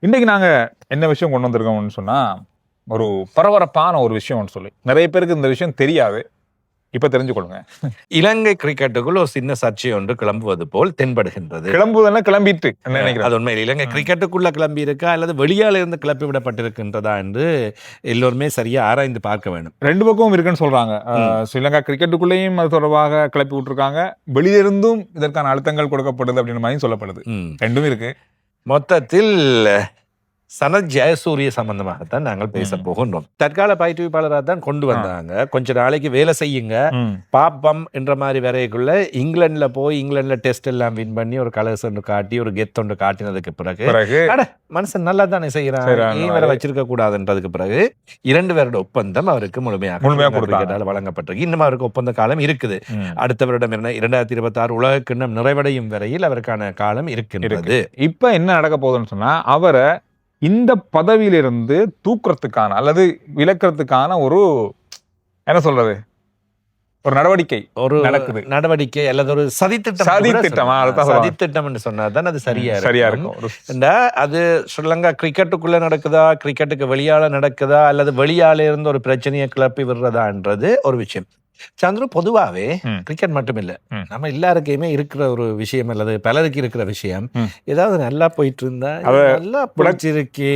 இன்னைக்கு நாங்க என்ன விஷயம் கொண்டு வந்திருக்கோம்னு சொன்னா, ஒரு பரபரப்பான ஒரு விஷயம் ஒன்று சொல்லி. நிறைய பேருக்கு இந்த விஷயம் தெரியாது. இப்ப தெரிஞ்சுக்கொள்ளுங்க. இலங்கை கிரிக்கெட்டுக்குள் ஒரு சின்ன சர்ச்சை ஒன்று கிளம்புவது போல் தென்படுகின்றது. கிளம்புவதெல்லாம் கிளம்பிட்டு நினைக்கிறேன். அது உண்மையில் இலங்கை கிரிக்கெட்டுக்குள்ள கிளம்பி இருக்கா அல்லது வெளியால இருந்து கிளப்பி விடப்பட்டிருக்கின்றதா என்று எல்லோருமே சரியா ஆராய்ந்து பார்க்க வேண்டும். ரெண்டு பக்கமும் இருக்குன்னு சொல்றாங்க. ஸ்ரீலங்கா கிரிக்கெட்டுக்குள்ளேயும் அது தொடர்பாக கிளப்பி விட்டுருக்காங்க. வெளியிருந்தும் இதற்கான அழுத்தங்கள் கொடுக்கப்படுது அப்படின்னு மாதிரி சொல்லப்படுது. ரெண்டும் இருக்கு. மொத்தத்தில் சனத் ஜெயசூரிய சம்பந்தமாகத்தான் நாங்கள் பேச போகின்றோம். தற்கால பயிற்றுவிப்பாளராக தான் கொண்டு வந்தாங்க. கொஞ்ச நாளைக்கு வேலை செய்யுங்க பாப்பம் என்ற மாதிரி வரைக்குள்ள இங்கிலாந்துல போய் இங்கிலாந்துல டெஸ்ட் எல்லாம் வின் பண்ணி ஒரு கலர்ஸ் ஒன்று காட்டி ஒரு கெத் ஒன்று காட்டினதுக்கு பிறகு மனுஷன் நல்லா தானே செய்யறான், நீ வேற வச்சிருக்க கூடாதுன்றதுக்கு பிறகு 2 வருட ஒப்பந்தம் அவருக்கு முழுமையாக வழங்கப்பட்டிருக்கு. இன்னும் அவருக்கு ஒப்பந்த காலம் இருக்குது. அடுத்த வருடம் 2026 உலக கிண்ணம் நிறைவடையும் வரையில் அவருக்கான காலம் இருக்கின்றது. இப்ப என்ன நடக்க போகுதுன்னு சொன்னா, அவரை இந்த பதவியிலிருந்து தூக்குறதுக்கான அல்லது விலக்கிறதுக்கான ஒரு என்ன சொல்றது ஒரு நடவடிக்கை அல்லது ஒரு சதித்திட்டம் என்று சொன்னாதான் அது சரியா இருக்கும். அது ஸ்ரீலங்கா கிரிக்கெட்டுக்குள்ள நடக்குதா, கிரிக்கெட்டுக்கு வெளியால நடக்குதா, அல்லது வெளியால இருந்து ஒரு பிரச்சனையை கிளப்பி விடுறதான்றது ஒரு விஷயம். சந்துரு, பொதுவாவே கிரிக்கெட் மட்டும் இல்ல, நம்ம எல்லாருக்குமே இருக்கிற ஒரு விஷயம் அல்லது பலருக்கு இருக்கிற விஷயம், ஏதாவது நல்லா போயிட்டு இருந்தா நல்லா பிடிச்சிருக்கு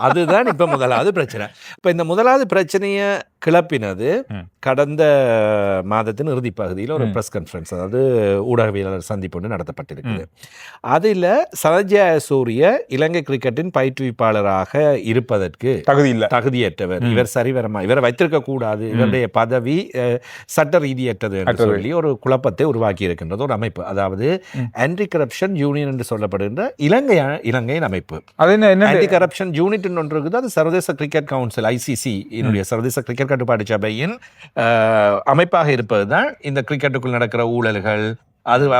அதுதான் இப்ப முதலாவது பிரச்சனை. இப்ப இந்த முதலாவது பிரச்சனைய கிளப்பினது கடந்த மாதத்தின் இறுதி பகுதியில் ஒரு பிரஸ் கான்ஃபரன்ஸ், அதாவது ஊடகவியலாளர் சந்திப்பு ஒன்று நடத்தப்பட்டிருக்குது. அதில் சனத் ஜெயசூரிய இலங்கை கிரிக்கெட்டின் பயிற்றுவிப்பாளராக இருப்பதற்கு தகுதியற்றவர், இவர் சரிவரமா இவரை வைத்திருக்க கூடாது, இவருடைய பதவி சட்ட ரீதியற்றது என்று சொல்லி ஒரு குழப்பத்தை உருவாக்கி இருக்கின்றது ஒரு அமைப்பு. அதாவது ஆன்டி கரப்ஷன் யூனியன் என்று சொல்லப்படுகின்ற இலங்கையின் அமைப்பு. ஆன்டி கரப்ஷன் யூனிட் ஒன்று இருக்குது. அது சர்வதேச கிரிக்கெட் கவுன்சில் ICC சர்வதேச கிரிக்கெட் கட்டுப்பாடு சபையின் அமைப்பாக இருப்பதுதான் இந்த கிரிக்கெட்டுக்குள் நடக்கிற ஊழல்கள், அது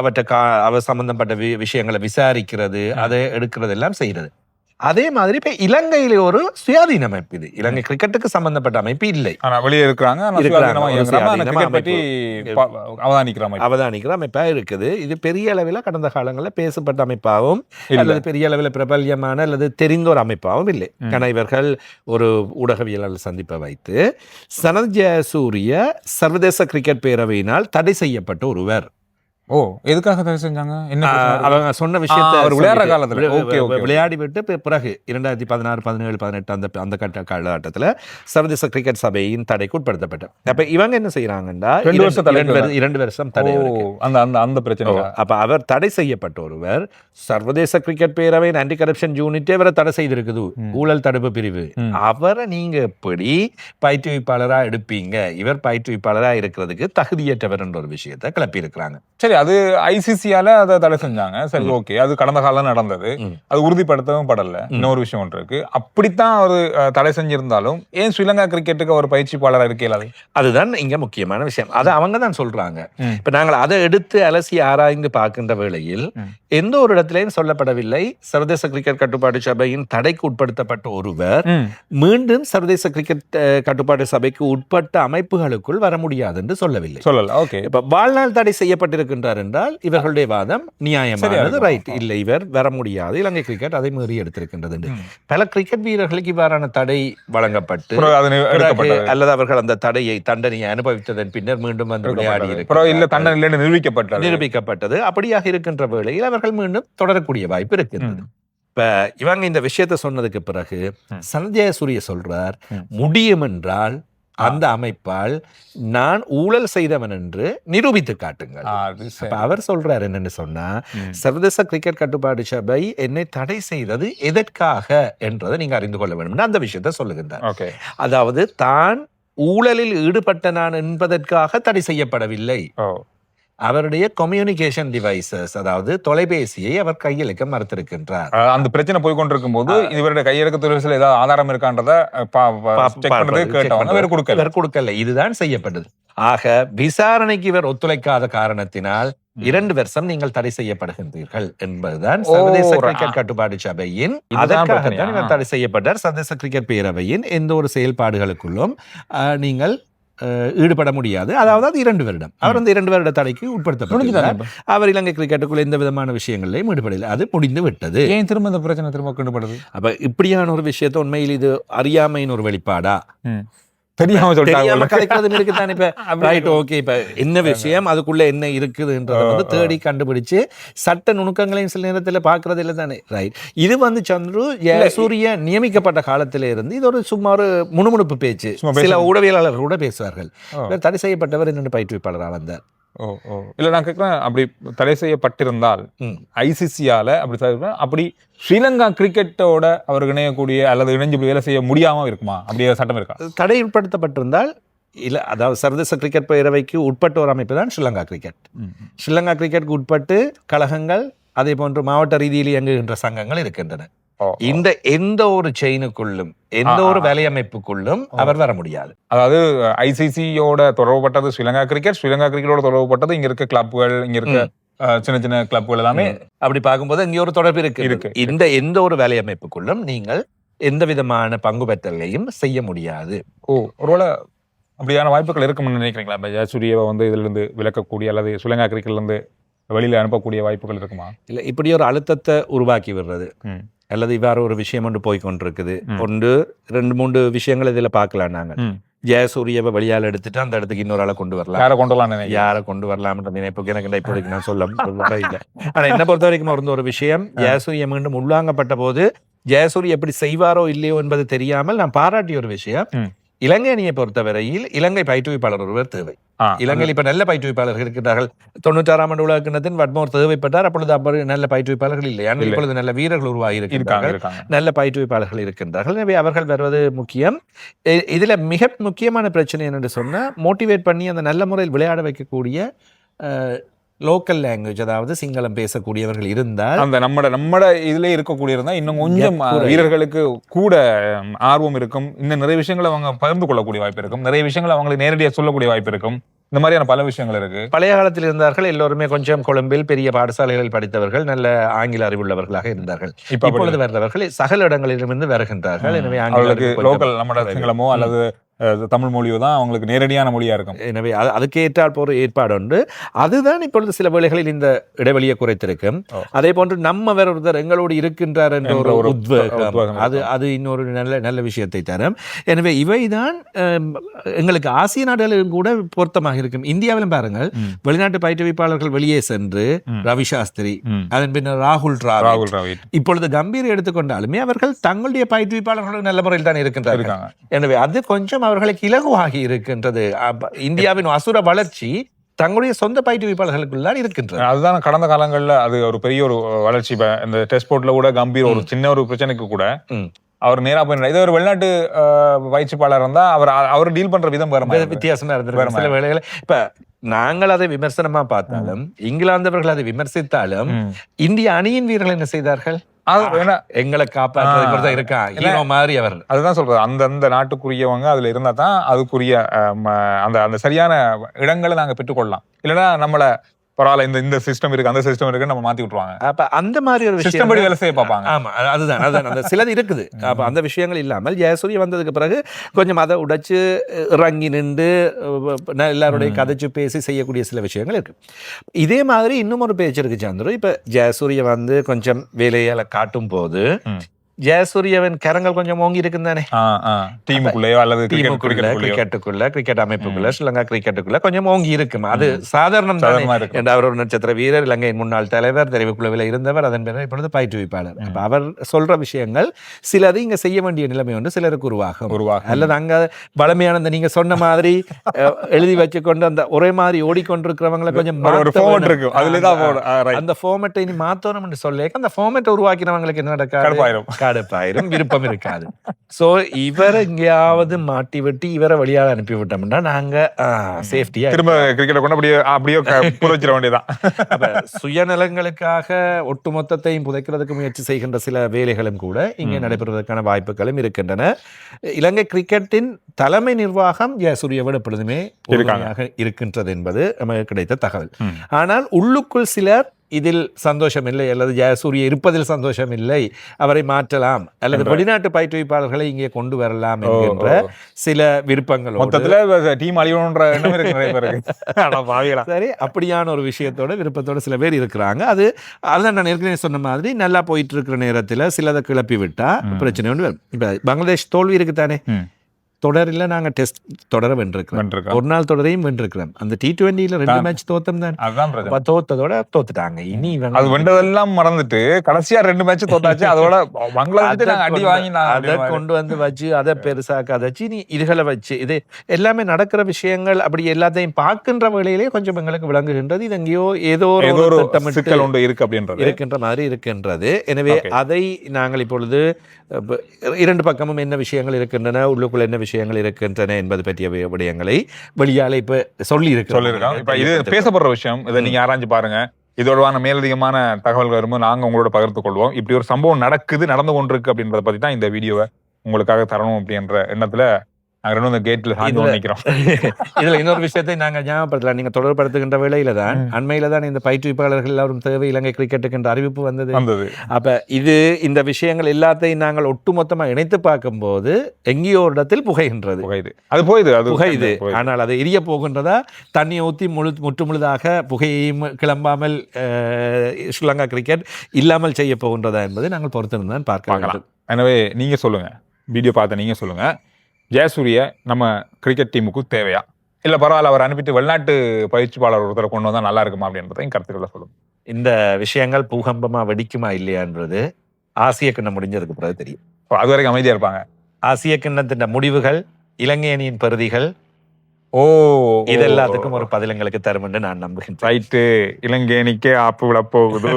அவ சம்பந்தப்பட்ட விஷயங்களை விசாரிக்கிறது, அதை எடுக்கிறது எல்லாம் செய்யறது. அதே மாதிரி இப்ப இலங்கையில ஒரு சுயாதீன அமைப்பு, இது இலங்கை கிரிக்கெட்டுக்கு சம்பந்தப்பட்ட அமைப்பு இல்லை, வெளியே அவதானிக்கிற அமைப்பா இருக்குது. இது பெரிய அளவில் கடந்த காலங்களில் பேசப்பட்ட அமைப்பாகவும் அல்லது பெரிய அளவில் பிரபல்யமான அல்லது தெரிந்த ஒரு அமைப்பாகவும் இல்லை. ஏன்னா இவர்கள் ஒரு ஊடகவியலாளர் சந்திப்பை வைத்து சனத் ஜெயசூரிய சர்வதேச கிரிக்கெட் பேரவையினால் தடை செய்யப்பட்ட ஒருவர். எதுக்காக தடை செஞ்சாங்க? அவங்க சொன்ன விஷயத்தை விளையாடுற காலத்துல விளையாடி விட்டு பிறகு 2016, 17, 18 அந்த காலகட்டத்தில் சர்வதேச கிரிக்கெட் சபையின் தடைக்கு உட்படுத்தப்பட்ட. அப்ப இவங்க என்ன செய்யறாங்கன்னா 2 வருஷம் தடை. அந்த பிரச்சனை. அப்ப அவர் தடை செய்யப்பட்ட ஒருவர் சர்வதேச கிரிக்கெட் பேரவையின் ஆன்டி கரப்ஷன் யூனிட்டே அவரை தடை செய்திருக்குது, ஊழல் தடுப்பு பிரிவு. அவரை நீங்க எப்படி பயிற்றுவிப்பாளரா எடுப்பீங்க? இவர் பயிற்றுவிப்பாளரா இருக்கிறதுக்கு தகுதியற்றவர் என்ற ஒரு விஷயத்தை கிளப்பி இருக்கிறாங்க. சரி, அது ICCயால அதை தடை செஞ்சாங்க. சரி, ஓகே, அது கடந்த காலம் நடந்தது, அது உறுதிப்படுத்தவும் படல. இன்னொரு விஷயம் ஒன்று இருக்கு, அப்படித்தான் அவர் தடை செஞ்சிருந்தாலும் ஏன் ஸ்ரீலங்கா கிரிக்கெட்டுக்கு ஒரு பயிற்சியாளராக இருக்கலாது? அதுதான் இங்க முக்கியமான விஷயம். அதை அவங்க தான் சொல்றாங்க. இப்ப நாங்கள் அதை எடுத்து அலசி ஆராய்ந்து பார்க்கின்ற வேளையில் எந்த ஒரு இடத்திலையும் சொல்லப்படவில்லை சர்வதேச கிரிக்கெட் கட்டுப்பாடு சபையின் தடைக்கு உட்படுத்தப்பட்ட ஒருவர் மீண்டும் சர்வதேச கிரிக்கெட் கட்டுப்பாடு சபைக்கு உட்பட்ட அமைப்புகளுக்குள் வர முடியாது என்று சொல்லவில்லை. இப்ப வாழ்நாள் தடை செய்யப்பட்டிருக்கின்றார் என்றால் இவர்களுடைய வாதம் நியாயமானது, ரைட். இல்லை, இவர் வர முடியாது, இலங்கை கிரிக்கெட் அதை மீறி எடுத்திருக்கின்றது. பல கிரிக்கெட் வீரர்களுக்கு இவ்வாறான தடை வழங்கப்பட்டு அல்லது அவர்கள் அந்த தண்டனையை அனுபவித்ததன் பின்னர் மீண்டும் வந்து விளையாடி நிரூபிக்கப்பட்டது. அப்படியாக இருக்கின்ற வேளையில் அவர்கள் மீண்டும் தொடரக்கூடிய வாய்ப்பு இருக்கின்றது. இப்ப இவங்க இந்த விஷயத்தை சொன்னதுக்கு பிறகு சனத் ஜெயசூரிய சொல்றார், முடியும் என்றால் அந்த அமைப்பால் நான் ஊழல் செய்தவன் என்று நிரூபித்து காட்டுங்கள். அவர் சொல்றார் என்னன்னு சொன்னா, சர்வதேச கிரிக்கெட் கட்டுப்பாடு சபை என்னை தடை செய்தது எதற்காக என்றதை நீங்க அறிந்து கொள்ள வேண்டும் அந்த விஷயத்த சொல்லுகின்றார். அதாவது தான் ஊழலில் ஈடுபட்ட நான் என்பதற்காக தடை செய்யப்படவில்லை. அவருடைய கம்யூனிகேஷன் டிவைசஸ், அதாவது தொலைபேசியை அவர் கையெழுக்க மறுத்திருக்கின்றார். அந்த பிரச்சனை போய் கொண்டிருக்கும் போது இவருடைய கையெழுக்க தொலைபேசியில் ஏதாவது ஆதாரம் இருக்கான்றத கொடுக்கல. இதுதான் செய்யப்பட்டது. ஆக விசாரணைக்கு இவர் ஒத்துழைக்காத காரணத்தினால் 2 வருஷம் நீங்கள் தடை செய்யப்படுகின்றீர்கள் என்பதுதான் சர்வதேச கிரிக்கெட் கட்டுப்பாடு சபையின், அதற்காகத்தான் இவர் தடை செய்யப்பட்டார். சர்வதேச கிரிக்கெட் பேரவையின் எந்த ஒரு செயல்பாடுகளுக்குள்ளும் நீங்கள் ஈடுபட முடியாது. அதாவது அது 2 வருடம். அவர் அந்த 2 வருட தடைக்கு உட்படுத்தப்பட்டார். அவர் இலங்கை கிரிக்கெட்டுக்குள்ள எந்த விதமான விஷயங்களையும் ஈடுபடவில்லை. அது முடிந்து விட்டது. ஏன் திரும்ப இந்த பிரச்சனை திரும்ப கொண்டுபடுது? அப்ப இப்படியான ஒரு விஷயத்தை உண்மையில் இது அறியாமையின் ஒரு வெளிப்பாடா? தெரியாம கதைக்கிறதும் இருக்குதான். இப்ப ரைட், ஓகே, இப்ப என்ன விஷயம், அதுக்குள்ள என்ன இருக்குதுன்றதை வந்து தேடி கண்டுபிடிச்சு சட்ட நுணுக்கங்களையும் சில நேரத்துல பாக்குறது இல்லை தானே. ரைட், இது வந்து சந்துரு ஜெயசூரிய நியமிக்கப்பட்ட காலத்தில இருந்து இது ஒரு சும்மா ஒரு முணுமுணுப்பு பேச்சு. சில ஊடகவியலாளர்கள் கூட பேசுவார்கள். தடை செய்யப்பட்டவர் என்னென்ன பயிற்றுவிப்பாளராக வந்தார். இல்ல நான் கேட்கிறேன், அப்படி தடை செய்யப்பட்டிருந்தால் ஐசிசியால அப்படி ஸ்ரீலங்கா கிரிக்கெட்டோட அவருக்கு இணையக்கூடிய அல்லது இணைஞ்சு வேலை செய்ய முடியாம இருக்குமா? அப்படியே சட்டம் இருக்கா? தடை உட்படுத்தப்பட்டிருந்தால் இல்ல, அதாவது சர்வதேச கிரிக்கெட் பேரவைக்கு உட்பட்ட ஒரு அமைப்பு தான் ஸ்ரீலங்கா கிரிக்கெட். ஸ்ரீலங்கா கிரிக்கெட்டுக்கு உட்பட்டு கழகங்கள், அதே போன்று மாவட்ட ரீதியில் இயங்குகின்ற சங்கங்கள் இருக்கின்றன. இந்த எந்த ஒரு செயினுக்குள்ளும் எந்த ஒரு வேலையமைப்புக்குள்ளும் அவர் வர முடியாது. அதாவது ஐசிசியோட தொடர்புபட்டது ஸ்ரீலங்கா கிரிக்கெட்டோட தொடர்புபட்டது இங்க இருக்க கிளப்புகள், இங்க இருக்க சின்ன சின்ன கிளப்புகள் எல்லாமே. அப்படி பார்க்கும்போது இங்க ஒரு தொடர்பு இருக்கு. இந்த எந்த ஒரு வேலையமைப்புக்குள்ளும் நீங்கள் எந்த விதமான பங்கு பெற்றலையும் செய்ய முடியாது. ஒருவேளை அப்படியான வாய்ப்புகள் இருக்கும்னு நினைக்கிறீங்களா? ஜெயசூரியவை வந்து இதுல இருந்து விலக்கக்கூடிய அல்லது ஸ்ரீலங்கா கிரிக்கெட்ல இருந்து வெளியில அனுப்பக்கூடிய வாய்ப்புகள் இருக்குமா? இல்ல, இப்படி ஒரு அழுத்தத்தை உருவாக்கி விடுறது அல்லது இவ்வாறு ஒரு விஷயம் ஒன்று போய் கொண்டிருக்குது. 2-3 விஷயங்கள் இதுல பார்க்கலாம். நாங்கள் ஜெயசூரியவை வெளியால் எடுத்துட்டு அந்த இடத்துக்கு இன்னொரு ஆளை கொண்டு வரலாம். யாரை கொண்டு வரலாம்ன்ற நினைப்புக்கு எனக்கு இப்போதைக்கு நான் சொல்ல இல்லை. ஆனா என்ன பொறுத்த வரைக்கும் ஒரு விஷயம், ஜெயசூரிய மீண்டும் உள்வாங்கப்பட்ட போது ஜெயசூரிய எப்படி செய்வாரோ இல்லையோ என்பது தெரியாமல் நான் பாராட்டிய ஒரு விஷயம், இலங்கை அணியை பொறுத்தவரையில் இலங்கை பயிற்றுவிப்பாளர் ஒருவர் தேவை. இலங்கையில் இப்ப நல்ல பயிற்றுவிப்பாளர்கள் இருக்கிறார்கள். 96ஆம் ஆண்டு உலக கிண்ணத்தின் வட்மோர் தேவைப்பட்டார். அப்பொழுது நல்ல பயிற்றுவிப்பாளர்கள் இல்லை. ஆனால் இப்பொழுது நல்ல வீரர்கள் உருவாகி இருக்கிறார்கள், நல்ல பயிற்றுவிப்பாளர்கள் இருக்கின்றார்கள். எனவே அவர்கள் வருவது முக்கியம். இதுல மிக முக்கியமான பிரச்சனை என்னென்று சொன்னா, மோட்டிவேட் பண்ணி அந்த நல்ல முறையில் விளையாட வைக்கக்கூடிய லோக்கல் லாங்குவேஜ், அதாவது சிங்களம் பேசக்கூடியவர்கள் இருந்தால், அந்த நம்ம இதுல இருக்கக்கூடிய இருந்தா இன்னும் கொஞ்சம் வீரர்களுக்கு கூட ஆர்வம் இருக்கும். இன்னும் நிறைய விஷயங்களை அவங்க பகிர்ந்து கொள்ளக்கூடிய வாய்ப்பு இருக்கும். நிறைய விஷயங்களை அவங்களுக்கு நேரடியாக சொல்லக்கூடிய வாய்ப்பு இருக்கும். இந்த மாதிரியான பல விஷயங்கள் இருக்கு. பழைய காலத்தில் இருந்தார்கள் எல்லோருமே கொஞ்சம் கொழும்பில் பெரிய பாடசாலைகளில் படித்தவர்கள், நல்ல ஆங்கில அறிவுள்ளவர்களாக இருந்தார்கள். இப்பொழுது வர்றவர்கள் சகல இடங்களிலிருந்து வருகின்றார்கள். எனவே அவங்களுக்கு லோக்கல் நம்ம சிங்களமோ அல்லது தமிழ் மொழியோ தான் அவங்களுக்கு நேரடியான மொழியா இருக்கும். எனவே அதுக்கு ஏற்றால் போற ஏற்பாடு உண்டு. அதுதான் இப்பொழுது சில வேளைகளில் இந்த இடைவெளியை குறைத்திருக்கும். அதே போன்று நம்ம வேற ஒருத்தர் எங்களோடு இருக்கின்றார் என்ற ஒரு உத்வேகம், அது இன்னொரு நல்ல விஷயத்தை தரும். எனவே இவைதான் எங்களுக்கு ஆசிய நாடுகளிலும் கூட பொருத்தமாக இருக்கும். இந்தியாவிலும் பாருங்கள், வெளிநாட்டு பயிற்றுவிப்பாளர்கள் வெளியே சென்று ரவி சாஸ்திரி, அதன் பின்னர் ராகுல் டிராவிட், இப்பொழுது கம்பீர் எடுத்துக்கொண்டாலுமே அவர்கள் தங்களுடைய பயிற்றுவிப்பாளர்களும் நல்ல முறையில் தான் இருக்கின்றார்கள். எனவே அது கொஞ்சம் அவர்களுக்கு இலகுவாகி இருக்கின்றது. இந்தியாவின் அசுர வளர்ச்சி தங்களுடைய சொந்த பயிற்றுவிப்பாளர்களுக்குள் தான் இருக்கின்றது. அதுதான் கடந்த காலங்கள்ல அது ஒரு பெரிய ஒரு வளர்ச்சி. இந்த டெஸ்ட் போர்ட்ல கூட கம்பீர் ஒரு சின்ன ஒரு பிரச்சனைக்கு கூட அவர் நேரா போய், இதே ஒரு வெளிநாட்டு பயிற்சிப்பாளர் இருந்தா அவர் டீல் பண்ற விதம் வேற வித்தியாசமா இருந்திருக்கு சில வேளைகள். இப்ப நாங்கள் அதை விமர்சனமா பார்த்தாலும், இங்கிலாந்தவர்கள் அதை விமர்சித்தாலும், இந்திய அணியின் வீரர்கள் என்ன செய்தார்கள்? எங்களை காப்பாற்ற இருக்கான் மாதிரி அவர். அதுதான் சொல்றது, அந்த நாட்டுக்குரியவங்க அதுல இருந்தா தான் அதுக்குரிய அந்த சரியான இடங்களை நாங்க பெற்றுக்கொள்ளலாம். இல்லைன்னா நம்மள பரவாயில்ல இந்த சிஸ்டம் இருக்கு அந்த சிஸ்டம் இருக்கு நம்ம மாத்தி விட்டுருவாங்க. அப்ப அந்த மாதிரி ஒரு சிஸ்டம் படி வேலை செய்ய பார்ப்பாங்க. ஆமா, அதுதான் அந்த சிலது இருக்குது. அப்ப அந்த விஷயங்கள் இல்லாமல் ஜெயசூரிய வந்ததுக்கு பிறகு கொஞ்சம் அதை உடைச்சு இறங்கி நின்று எல்லாருடைய கதைச்சு பேசி செய்யக்கூடிய சில விஷயங்கள் இருக்கு. இதே மாதிரி இன்னும் ஒரு பேச்சு இருக்கு சந்திரு. இப்ப ஜெயசூரிய வந்து கொஞ்சம் வேலையால காட்டும் போது ஜெயசூரியவன் கரங்கள் கொஞ்சம் ஓங்கி இருக்குந்தானே, டீமுக்குள்ளேயோ அல்லது கிரிக்கெட் அமைப்புக்குள்ள, ஸ்ரீலங்கா கிரிக்கெட்டுக்குள்ள கொஞ்சம் ஓங்கி இருக்கும். அது சாதாரணம் தான். அவர் ஒரு நட்சத்திர வீரர், இலங்கையின் முன்னாள் தலைவர், தெரிவுக்குழுவில் இருந்தவர், அதன் பிறகு இப்பொழுது பயிற்றுவிப்பாளர். அவர் சொல்ற விஷயங்கள் சிலது இங்க செய்ய வேண்டிய நிலைமை ஒன்று சிலருக்கு உருவாகும். அல்லது அங்க வளமையான நீங்க சொன்ன மாதிரி எழுதி வச்சுக்கொண்டு அந்த ஒரே மாதிரி ஓடிக்கொண்டிருக்கிறவங்களை கொஞ்சம் அந்த ஃபார்மேட்டை இனி மாத்தணும் என்று சொல்ல, அந்த ஃபார்மேட்டை உருவாக்கினவங்களுக்கு என்ன நடக்காது? கடுப்பாயிரும், விருப்பம் இருக்காது. சோ இவரை எங்கேயாவது மாட்டி விட்டு இவரை வழியாக அனுப்பி விட்டோம்னா நாங்க சேஃப்டியா திரும்ப கிரிக்கெட்டை கொண்டு அப்படியே புதைச்சிட வேண்டியதான். சுயநலங்களுக்காக ஒட்டுமொத்தத்தையும் புதைக்கிறதுக்கு முயற்சி செய்கின்ற சில வேலைகளும் கூட இங்கே நடைபெறுவதற்கான வாய்ப்புகளும் இருக்கின்றன. இலங்கை கிரிக்கெட்டின் தலைமை நிர்வாகம் ஜெயசூரியவோடு எப்பொழுதுமே இருக்கின்றது என்பது நமக்கு கிடைத்த தகவல். ஆனால் உள்ளுக்குள் சிலர் இதில் சந்தோஷம் இல்லை அல்லது ஜெயசூரிய இருப்பதில் சந்தோஷம் இல்லை, அவரை மாற்றலாம் அல்லது வெளிநாட்டு பயிற்றுவிப்பாளர்களை இங்கே கொண்டு வரலாம் என்கின்ற சில விருப்பங்கள். மொத்தத்துல டீம் அழியணுன்ற எண்ணம் இருக்கு நிறைய பேருக்கு. சரி, அப்படியான ஒரு விஷயத்தோட விருப்பத்தோட சில பேர் இருக்கிறாங்க. அதுதான் நான் ஏற்கனவே சொன்ன மாதிரி நல்லா போயிட்டு இருக்கிற நேரத்தில் சிலதை கிளப்பி விட்டா பிரச்சனை ஒன்று வரும். இப்போ பங்களாதேஷ் தோல்வி இருக்குதானே, தொடரில் நாங்கள் டெஸ்ட் தொடர வென்றிருக்கிறோம், ஒரு நாள் தொடரையும் வென்றிருக்கிறோம். அந்த T20 2 மேட்ச் தோத்தம் தான், தோத்ததோட தோத்துட்டாங்க. இனி அது வென்றதெல்லாம் மறந்துட்டு கடைசியா 2 மேட்ச் தோத்தாச்சு. அதோட பங்களாதேஷ் அடி வாங்கி அதை கொண்டு வந்து வச்சு அதை பெருசா கதைச்சு நீ இதுகளை வச்சு இது எல்லாமே நடக்கிற விஷயங்கள் அப்படி எல்லாத்தையும் பார்க்கின்ற வேளையிலே கொஞ்சம் எங்களுக்கு விளங்குகின்றது. இது எங்கேயோ ஏதோ ஒரு சிக்கல் ஒன்று இருக்கு அப்படின்றது இருக்கின்ற மாதிரி இருக்கின்றது. எனவே அதை நாங்கள் இப்பொழுது 2 பக்கமும் என்ன விஷயங்கள் இருக்கின்றன, உள்ளுக்குள்ள என்ன விஷயங்கள் இருக்கின்றன என்பது பற்றிய விடயங்களை வெளியால இப்ப சொல்லியிருக்கோம். இப்ப இது பேசப்படுற விஷயம், இதை நீங்க ஆராய்ஞ்சு பாருங்க. இதோடவான மேலதிகமான தகவல்கள் வரும்போது நாங்க உங்களோட பகிர்ந்து கொள்வோம். இப்படி ஒரு சம்பவம் நடந்து கொண்டிருக்கு அப்படின்றத பத்தி தான் இந்த வீடியோவை உங்களுக்காக தரணும் அப்படின்ற எண்ணத்துல இதுல இன்னொரு விஷயத்தை நாங்க ஞாபகப்படுத்தலாம். நீங்க தொடர்படுத்துகின்ற வேளையில தான் அண்மையில தான் இந்த பயிற்றுவிப்பாளர்கள் எல்லாரும் தேவை இலங்கை கிரிக்கெட்டுக்கு என்ற அறிவிப்பு வந்தது. அப்ப இந்த விஷயங்கள் எல்லாத்தையும் நாங்கள் ஒட்டுமொத்தமா இணைத்து பார்க்கும் போது எங்கேயோ ஒரு இடத்தில் புகைகின்றது. புகையுது. ஆனால் அது எரிய போகின்றதா, தண்ணியை ஊற்றி முற்றுமுழுதாக புகையையும் கிளம்பாமல் ஸ்ரீலங்கா கிரிக்கெட் இல்லாமல் செய்ய போகின்றதா என்பதை நாங்கள் பொறுத்திருந்தான் பார்க்கலாம். எனவே நீங்க சொல்லுங்க, வீடியோ பார்த்த நீங்க சொல்லுங்க, ஜெயசூரிய நம்ம கிரிக்கெட் டீமுக்கு தேவையா, இல்ல பரவாயில்ல அவர் அனுப்பிட்டு வெளிநாட்டு பயிற்சியாளர் ஒருத்தரை கொண்டு வந்தா நல்லா இருக்குமா அப்படின்றதையும் கருத்துக்களை சொல்லுங்க. இந்த விஷயங்கள் பூகம்பமா வெடிக்குமா இல்லையான்றது ஆசிய கிண்ணம் முடிஞ்சதுக்கு பிறகு தெரியும். அது வரைக்கும் அமைதியா இருப்பாங்க. ஆசிய கிண்ணத்தின் முடிவுகள், இலங்கை அணியின் பெறுதிகள், இது எல்லாத்துக்கும் ஒரு பதில் எங்களுக்கு தரும் என்று நான் நம்புகிறேன். ரைட்டு, இலங்கை அணிக்கே ஆப்பு விட போகுது.